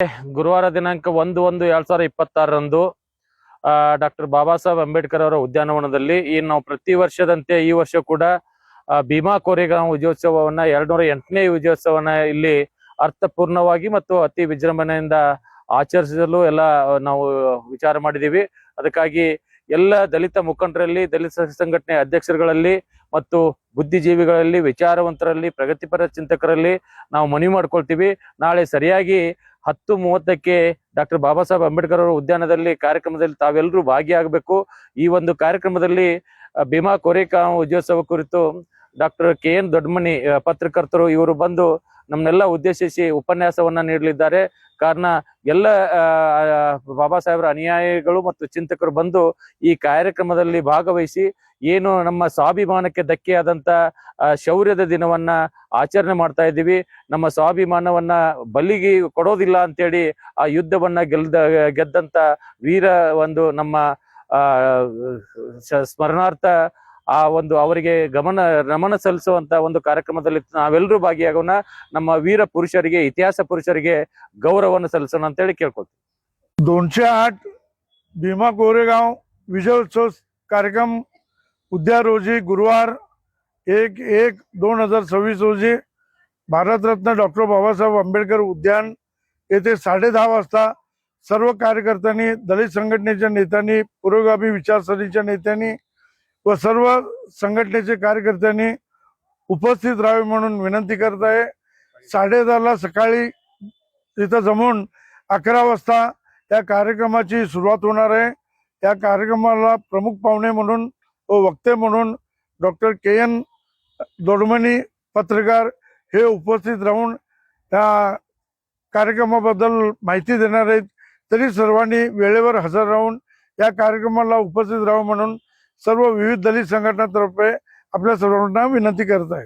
ಗುರುವಾರ ದಿನಾಂಕ 1/1/2026 ಡಾಕ್ಟರ್ ಬಾಬಾ ಸಾಹೇಬ್ ಅಂಬೇಡ್ಕರ್ ಅವರ ಉದ್ಯಾನವನದಲ್ಲಿ ನಾವು ಪ್ರತಿ ವರ್ಷದಂತೆ ಈ ವರ್ಷ ಕೂಡ ಭೀಮಾ ಕೋರೆಗಾಂವ್ ವಿಜಯೋತ್ಸವವನ್ನ 208ನೇ ವಿಜಯೋತ್ಸವನ ಇಲ್ಲಿ ಅರ್ಥಪೂರ್ಣವಾಗಿ ಮತ್ತು ಅತಿ ವಿಜೃಂಭಣೆಯಿಂದ ಆಚರಿಸಲು ಎಲ್ಲ ನಾವು ವಿಚಾರ ಮಾಡಿದೀವಿ. ಅದಕ್ಕಾಗಿ ಎಲ್ಲ ದಲಿತ ಮುಖಂಡರಲ್ಲಿ, ದಲಿತ ಸಂಘಟನೆ ಅಧ್ಯಕ್ಷರುಗಳಲ್ಲಿ ಮತ್ತು ಬುದ್ಧಿಜೀವಿಗಳಲ್ಲಿ, ವಿಚಾರವಂತರಲ್ಲಿ, ಪ್ರಗತಿಪರ ಚಿಂತಕರಲ್ಲಿ ನಾವು ಮನವಿ ಮಾಡ್ಕೊಳ್ತೀವಿ. ನಾಳೆ ಸರಿಯಾಗಿ 10:30ಕ್ಕೆ ಡಾಕ್ಟರ್ ಬಾಬಾ ಸಾಹೇಬ್ ಅಂಬೇಡ್ಕರ್ ಅವರ ಉದ್ಯಾನದಲ್ಲಿ ಕಾರ್ಯಕ್ರಮದಲ್ಲಿ ತಾವೆಲ್ಲರೂ ಭಾಗಿಯಾಗಬೇಕು. ಈ ಒಂದು ಕಾರ್ಯಕ್ರಮದಲ್ಲಿ ಭೀಮಾ ಕೋರೆಗಾಂವ್ ವಿಜಯೋತ್ಸವ ಕುರಿತು ಡಾಕ್ಟರ್ KN ದೊಡ್ಡಮನಿ ಪತ್ರಕರ್ತರು ಇವರು ಬಂದು ನಮ್ಮನ್ನೆಲ್ಲ ಉದ್ದೇಶಿಸಿ ಉಪನ್ಯಾಸವನ್ನ ನೀಡಲಿದ್ದಾರೆ. ಕಾರಣ ಎಲ್ಲ ಬಾಬಾ ಸಾಹೇಬರ ಅನುಯಾಯಿಗಳು ಮತ್ತು ಚಿಂತಕರು ಬಂದು ಈ ಕಾರ್ಯಕ್ರಮದಲ್ಲಿ ಭಾಗವಹಿಸಿ ಏನು ನಮ್ಮ ಸ್ವಾಭಿಮಾನಕ್ಕೆ ಧಕ್ಕೆಯಾದಂತ ಶೌರ್ಯದ ದಿನವನ್ನ ಆಚರಣೆ ಮಾಡ್ತಾ ಇದ್ದೀವಿ. ನಮ್ಮ ಸ್ವಾಭಿಮಾನವನ್ನ ಬಲಿಗೆ ಕೊಡೋದಿಲ್ಲ ಅಂತೇಳಿ ಆ ಯುದ್ಧವನ್ನ ಗೆದ್ದಂತ ವೀರ ಒಂದು ನಮ್ಮ ಸ್ಮರಣಾರ್ಥ ಆ ಒಂದು ಅವರಿಗೆ ನಮನ ಸಲ್ಲಿಸುವಂತ ಒಂದು ಕಾರ್ಯಕ್ರಮದಲ್ಲಿ ನಾವೆಲ್ಲರೂ ಭಾಗಿಯಾಗೋಣ. ನಮ್ಮ वीर पुरुषರಿಗೆ, इतिहास पुरुषರಿಗೆ ಗೌರವವನ್ನು ಸಲ್ಲಿಸೋಣ ಅಂತ ಹೇಳಿ ಕೇಳ್ಕೊಳ್ತೀವಿ. 208 भीमा कोरेगांव विजयोत्सव कार्यक्रम उद्या रोजी गुरुवार 1/1/2026 रोजी भारतरत्न डॉक्टर बाबासाहेब आंबेडकर उद्यान येथे 10:30 वाजता सर्व कार्यकर्त्यांनी, दलित संघटनेच्या नेत्यांनी, पुरोगामी विचारसरणीच्या नेत्यांनी व सर्व संघटनेचे कार्यकर्त्यांनी उपस्थित राहावे म्हणून विनंती करत आहे. 10:30ला सकाळी तिथं जमून 11 वाजता या कार्यक्रमाची सुरुवात होणार आहे. या कार्यक्रमाला प्रमुख पाहुणे म्हणून व वक्ते म्हणून डॉक्टर KN दोडमनी पत्रकार हे उपस्थित राहून या कार्यक्रमाबद्दल माहिती देणार आहेत. तरी सर्वांनी वेळेवर हजर राहून या कार्यक्रमाला उपस्थित राहावं म्हणून सर्व विविध दलित संघटनांतर्फे आपल्या सर्वांना विनंती करत आहे.